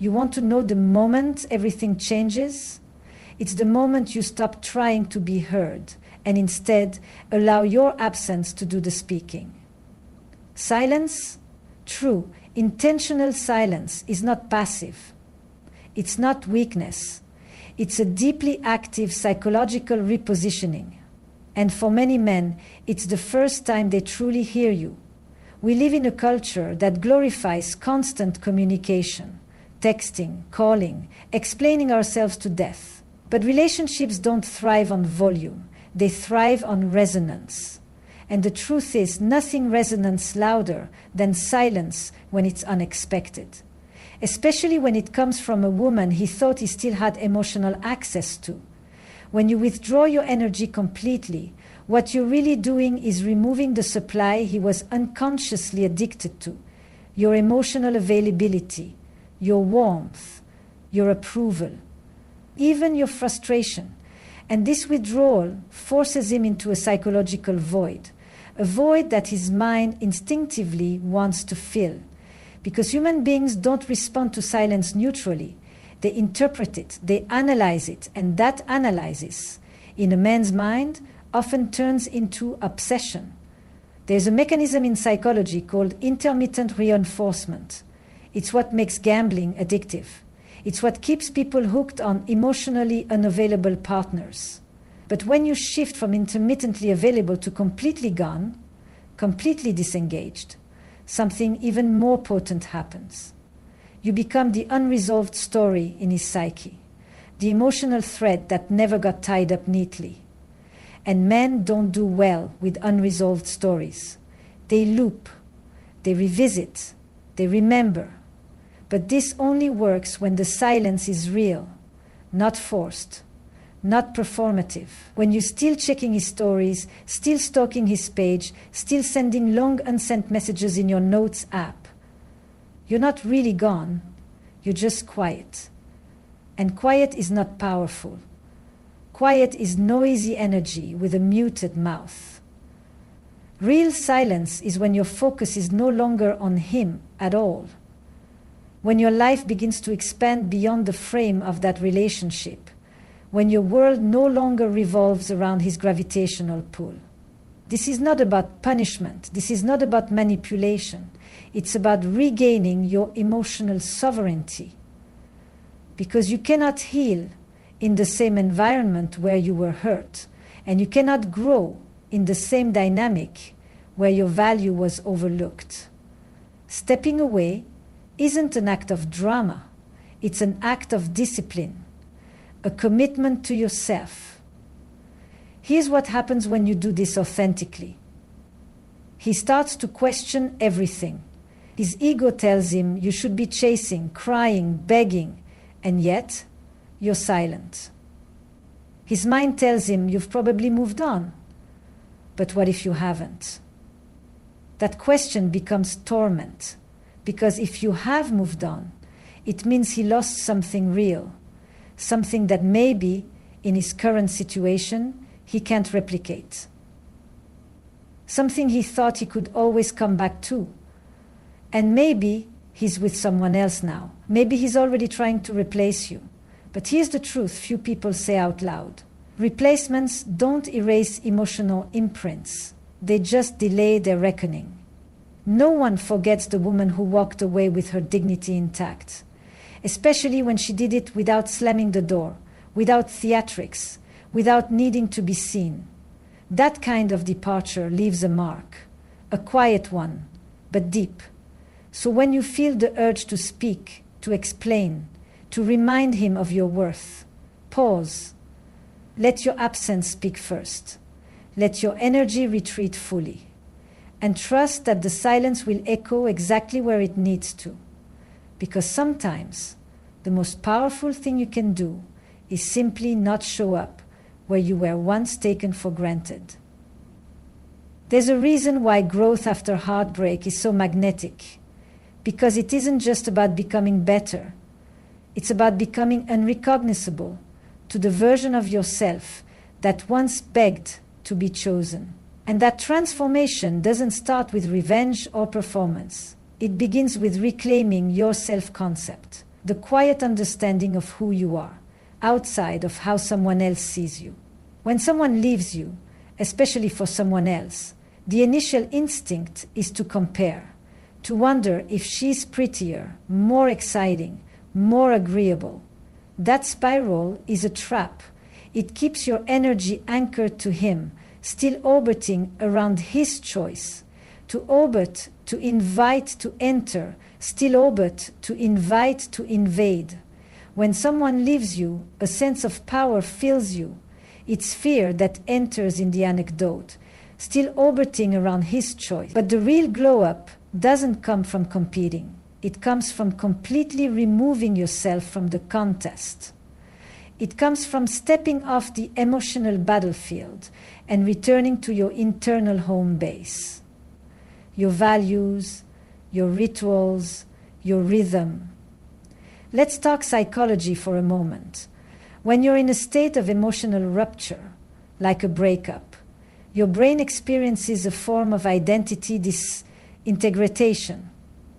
You want to know the moment everything changes? It's the moment you stop trying to be heard and instead allow your absence to do the speaking. Silence? True, intentional silence is not passive. It's not weakness. It's a deeply active psychological repositioning. And for many men, it's the first time they truly hear you. We live in a culture that glorifies constant communication, texting, calling, explaining ourselves to death. But relationships don't thrive on volume. They thrive on resonance. And the truth is, nothing resonates louder than silence when it's unexpected. Especially when it comes from a woman he thought he still had emotional access to. When you withdraw your energy completely, what you're really doing is removing the supply he was unconsciously addicted to, your emotional availability, your warmth, your approval, even your frustration. And this withdrawal forces him into a psychological void, a void that his mind instinctively wants to fill. Because human beings don't respond to silence neutrally. They interpret it, they analyze it, and that analysis, in a man's mind, often turns into obsession. There's a mechanism in psychology called intermittent reinforcement. It's what makes gambling addictive. It's what keeps people hooked on emotionally unavailable partners. But when you shift from intermittently available to completely gone, completely disengaged, something even more potent happens. You become the unresolved story in his psyche, the emotional thread that never got tied up neatly. And men don't do well with unresolved stories. They loop, they revisit, they remember. But this only works when the silence is real, not forced, not performative. When you're still checking his stories, still stalking his page, still sending long unsent messages in your notes app. You're not really gone, you're just quiet. And quiet is not powerful. Quiet is noisy energy with a muted mouth. Real silence is when your focus is no longer on him at all. When your life begins to expand beyond the frame of that relationship. When your world no longer revolves around his gravitational pull. This is not about punishment. This is not about manipulation. It's about regaining your emotional sovereignty. Because you cannot heal in the same environment where you were hurt, and you cannot grow in the same dynamic where your value was overlooked. Stepping away isn't an act of drama. It's an act of discipline, a commitment to yourself. Here's what happens when you do this authentically. He starts to question everything. His ego tells him you should be chasing, crying, begging, and yet you're silent. His mind tells him you've probably moved on. But what if you haven't? That question becomes torment, because if you have moved on, it means he lost something real, something that maybe, in his current situation, he can't replicate. Something he thought he could always come back to. And maybe he's with someone else now. Maybe he's already trying to replace you. But here's the truth few people say out loud. Replacements don't erase emotional imprints. They just delay their reckoning. No one forgets the woman who walked away with her dignity intact, especially when she did it without slamming the door, without theatrics, without needing to be seen. That kind of departure leaves a mark, a quiet one, but deep. So when you feel the urge to speak, to explain, to remind him of your worth, pause. Let your absence speak first. Let your energy retreat fully. And trust that the silence will echo exactly where it needs to. Because sometimes the most powerful thing you can do is simply not show up where you were once taken for granted. There's a reason why growth after heartbreak is so magnetic. Because it isn't just about becoming better. It's about becoming unrecognizable to the version of yourself that once begged to be chosen. And that transformation doesn't start with revenge or performance. It begins with reclaiming your self-concept, the quiet understanding of who you are, outside of how someone else sees you. When someone leaves you, especially for someone else, the initial instinct is to compare, to wonder if she's prettier, more exciting, more agreeable. That spiral is a trap. It keeps your energy anchored to him, still orbiting around his choice. To orbit, to invite, to enter, still orbit, to invite, to invade. When someone leaves you, a sense of power fills you. It's fear that enters in the anecdote, still orbiting around his choice. But the real glow-up doesn't come from competing. It comes from completely removing yourself from the contest. It comes from stepping off the emotional battlefield and returning to your internal home base. Your values, your rituals, your rhythm. Let's talk psychology for a moment. When you're in a state of emotional rupture, like a breakup, your brain experiences a form of identity disintegration.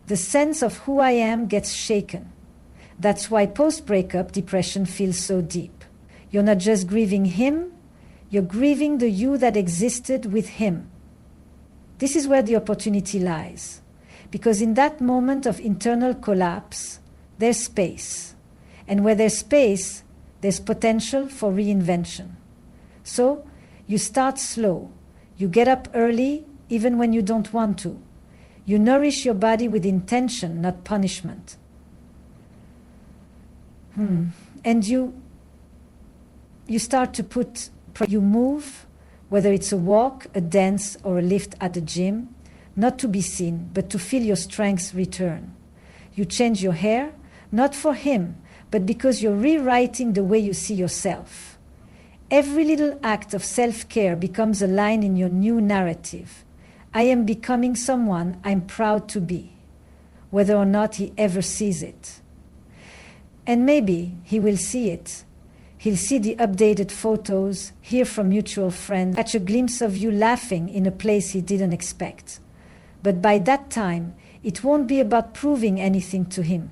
The sense of who I am gets shaken. That's why post-breakup depression feels so deep. You're not just grieving him, you're grieving the you that existed with him. This is where the opportunity lies. Because in that moment of internal collapse, there's space. And where there's space, there's potential for reinvention. So, you start slow. You get up early, even when you don't want to. You nourish your body with intention, not punishment. And you start to you move, whether it's a walk, a dance, or a lift at the gym, not to be seen, but to feel your strength return. You change your hair, not for him, but because you're rewriting the way you see yourself. Every little act of self-care becomes a line in your new narrative. I am becoming someone I'm proud to be, whether or not he ever sees it. And maybe he will see it. He'll see the updated photos, hear from mutual friends, catch a glimpse of you laughing in a place he didn't expect. But by that time, it won't be about proving anything to him,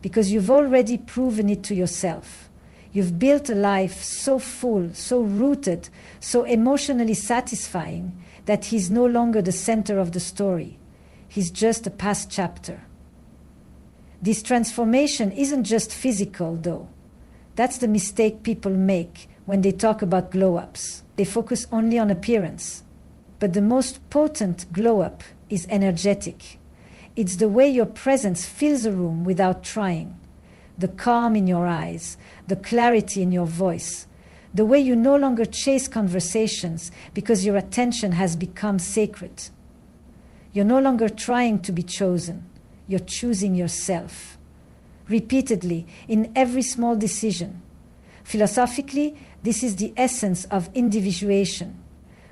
because you've already proven it to yourself. You've built a life so full, so rooted, so emotionally satisfying that he's no longer the center of the story. He's just a past chapter. This transformation isn't just physical, though. That's the mistake people make when they talk about glow-ups. They focus only on appearance. But the most potent glow-up is energetic. It's the way your presence fills a room without trying. The calm in your eyes, the clarity in your voice, the way you no longer chase conversations because your attention has become sacred. You're no longer trying to be chosen. You're choosing yourself. Repeatedly, in every small decision. Philosophically, this is the essence of individuation,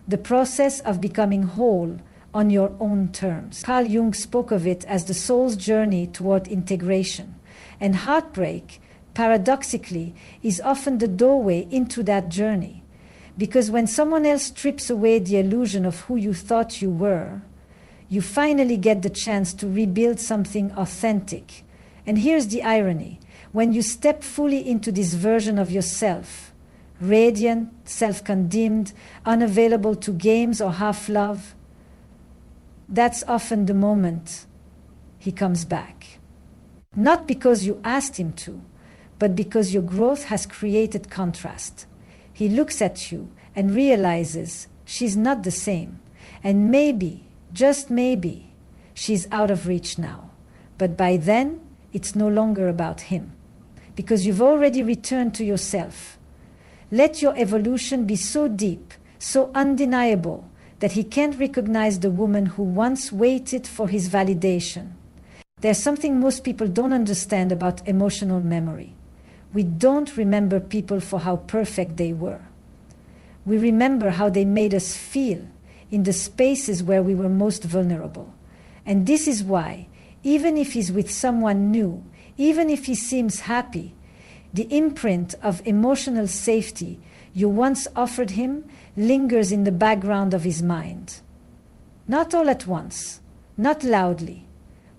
the process of becoming whole on your own terms. Carl Jung spoke of it as the soul's journey toward integration, and heartbreak, paradoxically, is often the doorway into that journey, because when someone else strips away the illusion of who you thought you were, you finally get the chance to rebuild something authentic. And here's the irony. When you step fully into this version of yourself, radiant, self-condemned, unavailable to games or half-love, that's often the moment he comes back. Not because you asked him to, but because your growth has created contrast. He looks at you and realizes she's not the same. And maybe, just maybe, she's out of reach now. But by then, it's no longer about him, because you've already returned to yourself. Let your evolution be so deep, so undeniable, that he can't recognize the woman who once waited for his validation. There's something most people don't understand about emotional memory. We don't remember people for how perfect they were. We remember how they made us feel in the spaces where we were most vulnerable. And this is why, even if he's with someone new, even if he seems happy, the imprint of emotional safety you once offered him lingers in the background of his mind. Not all at once, not loudly,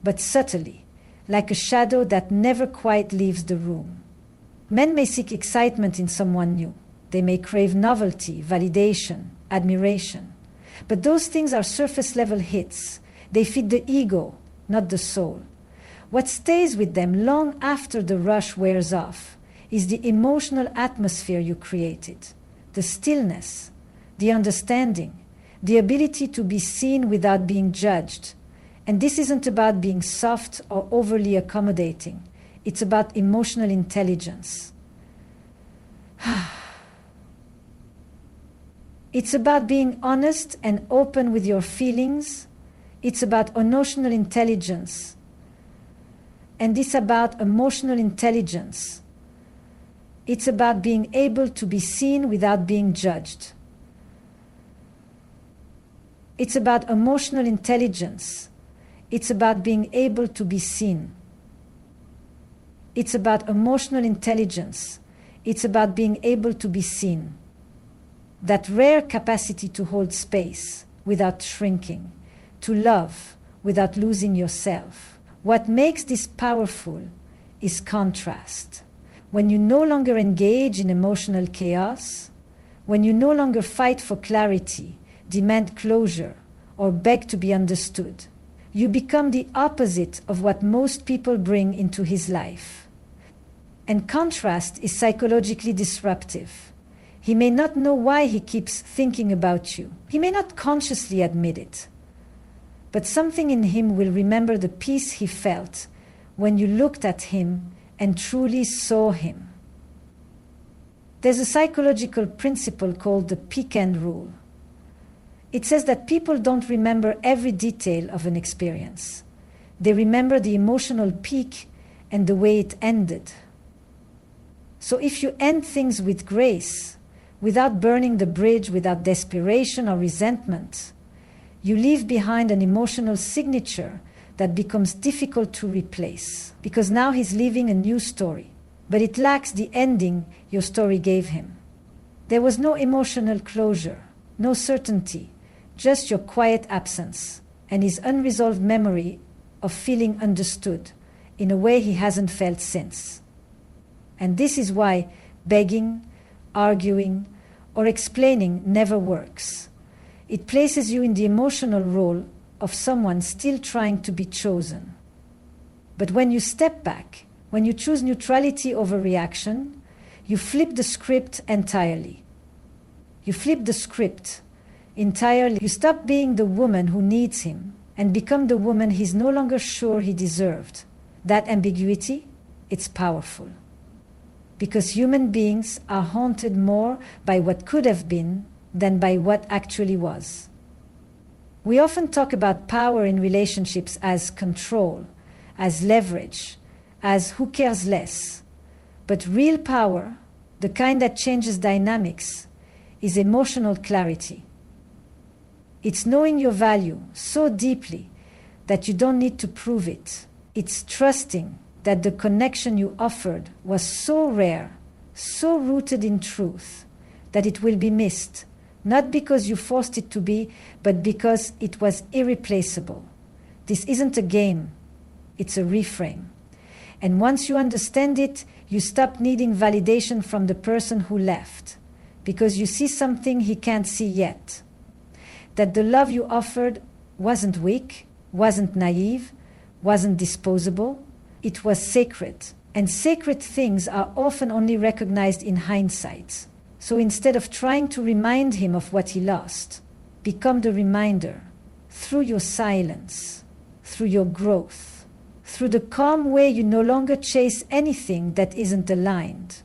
but subtly, like a shadow that never quite leaves the room. Men may seek excitement in someone new. They may crave novelty, validation, admiration. But those things are surface-level hits. They feed the ego, not the soul. What stays with them long after the rush wears off is the emotional atmosphere you created, the stillness, the understanding, the ability to be seen without being judged. And this isn't about being soft or overly accommodating. It's about emotional intelligence. It's about being honest and open with your feelings. It's about emotional intelligence. And it's about emotional intelligence. It's about being able to be seen without being judged. It's about emotional intelligence. It's about being able to be seen. It's about emotional intelligence. It's about being able to be seen. That rare capacity to hold space without shrinking, to love without losing yourself. What makes this powerful is contrast. When you no longer engage in emotional chaos, when you no longer fight for clarity, demand closure, or beg to be understood, you become the opposite of what most people bring into his life. And contrast is psychologically disruptive. He may not know why he keeps thinking about you. He may not consciously admit it. But something in him will remember the peace he felt when you looked at him and truly saw him. There's a psychological principle called the peak-end rule. It says that people don't remember every detail of an experience. They remember the emotional peak and the way it ended. So if you end things with grace, without burning the bridge, without desperation or resentment, you leave behind an emotional signature that becomes difficult to replace, because now he's living a new story, but it lacks the ending your story gave him. There was no emotional closure, no certainty, just your quiet absence and his unresolved memory of feeling understood in a way he hasn't felt since. And this is why begging, arguing, or explaining never works. It places you in the emotional role of someone still trying to be chosen. But when you step back, when you choose neutrality over reaction, you flip the script entirely. You flip the script entirely. You stop being the woman who needs him and become the woman he's no longer sure he deserved. That ambiguity, it's powerful. Because human beings are haunted more by what could have been than by what actually was. We often talk about power in relationships as control, as leverage, as who cares less. But real power, the kind that changes dynamics, is emotional clarity. It's knowing your value so deeply that you don't need to prove it. It's trusting that the connection you offered was so rare, so rooted in truth, that it will be missed, not because you forced it to be, but because it was irreplaceable. This isn't a game, it's a reframe. And once you understand it, you stop needing validation from the person who left, because you see something he can't see yet. That the love you offered wasn't weak, wasn't naive, wasn't disposable. It was sacred. And sacred things are often only recognized in hindsight. So instead of trying to remind him of what he lost, become the reminder through your silence, through your growth, through the calm way you no longer chase anything that isn't aligned.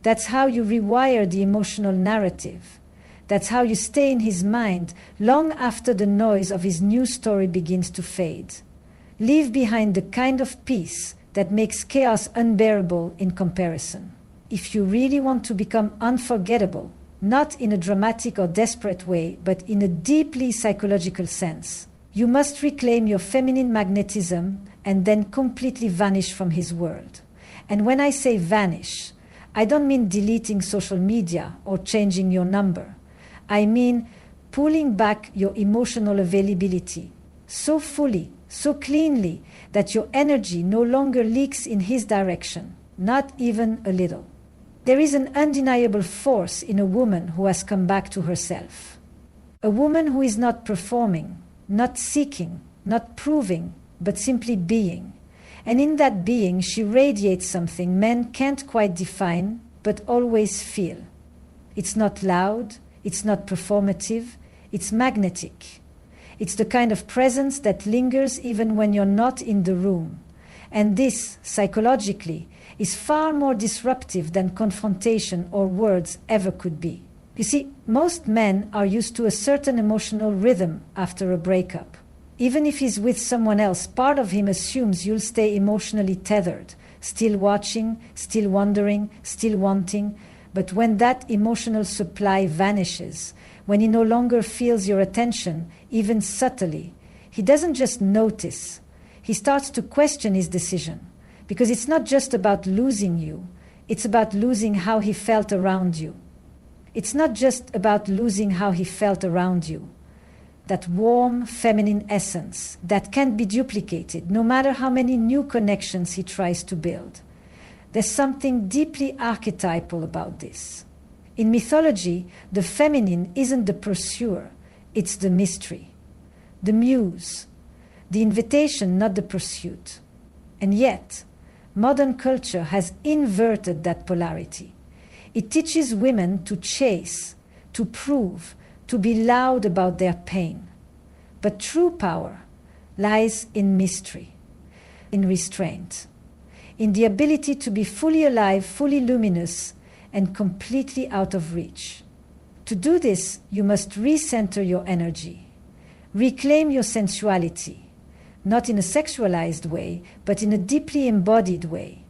That's how you rewire the emotional narrative. That's how you stay in his mind long after the noise of his new story begins to fade. Leave behind the kind of peace that makes chaos unbearable in comparison. If you really want to become unforgettable, not in a dramatic or desperate way, but in a deeply psychological sense, you must reclaim your feminine magnetism and then completely vanish from his world. And when I say vanish, I don't mean deleting social media or changing your number. I mean pulling back your emotional availability so fully so cleanly that your energy no longer leaks in his direction, not even a little. There is an undeniable force in a woman who has come back to herself. A woman who is not performing, not seeking, not proving, but simply being. And in that being, she radiates something men can't quite define, but always feel. It's not loud, it's not performative, it's magnetic. It's the kind of presence that lingers even when you're not in the room. And this, psychologically, is far more disruptive than confrontation or words ever could be. You see, most men are used to a certain emotional rhythm after a breakup. Even if he's with someone else, part of him assumes you'll stay emotionally tethered, still watching, still wondering, still wanting. But when that emotional supply vanishes, when he no longer feels your attention, even subtly, he doesn't just notice. He starts to question his decision. Because it's not just about losing you, it's about losing how he felt around you. It's not just about losing how he felt around you. That warm, feminine essence that can't be duplicated, no matter how many new connections he tries to build. There's something deeply archetypal about this. In mythology, the feminine isn't the pursuer, it's the mystery, the muse, the invitation, not the pursuit. And yet, modern culture has inverted that polarity. It teaches women to chase, to prove, to be loud about their pain. But true power lies in mystery, in restraint, in the ability to be fully alive, fully luminous, and completely out of reach. To do this, you must recenter your energy, reclaim your sensuality, not in a sexualized way, but in a deeply embodied way.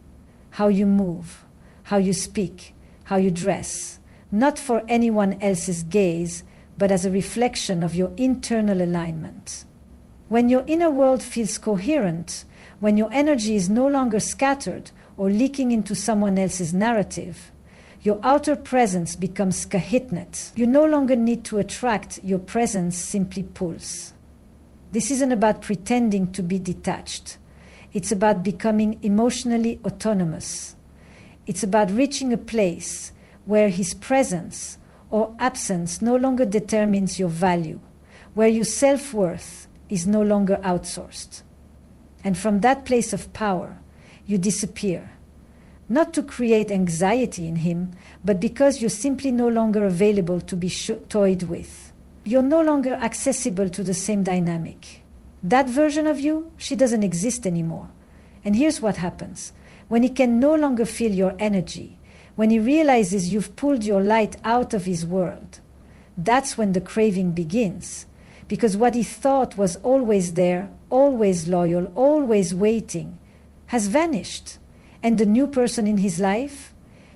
How you move, how you speak, how you dress, not for anyone else's gaze, but as a reflection of your internal alignment. When your inner world feels coherent, when your energy is no longer scattered or leaking into someone else's narrative, your outer presence becomes kahitnet. You no longer need to attract, your presence simply pulls. This isn't about pretending to be detached. It's about becoming emotionally autonomous. It's about reaching a place where his presence or absence no longer determines your value, where your self-worth is no longer outsourced. And from that place of power, you disappear, not to create anxiety in him, but because you're simply no longer available to be toyed with. You're no longer accessible to the same dynamic. That version of you, she doesn't exist anymore. And here's what happens. When he can no longer feel your energy, when he realizes you've pulled your light out of his world, that's when the craving begins. Because what he thought was always there, always loyal, always waiting, has vanished. And the new person in his life,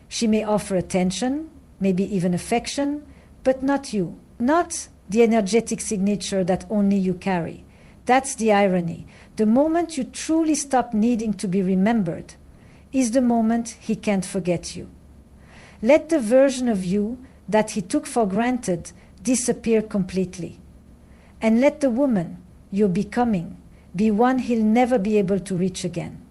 she may offer attention, maybe even affection, but not you, not the energetic signature that only you carry. That's the irony. The moment you truly stop needing to be remembered is the moment he can't forget you. Let the version of you that he took for granted disappear completely. And let the woman you're becoming be one he'll never be able to reach again.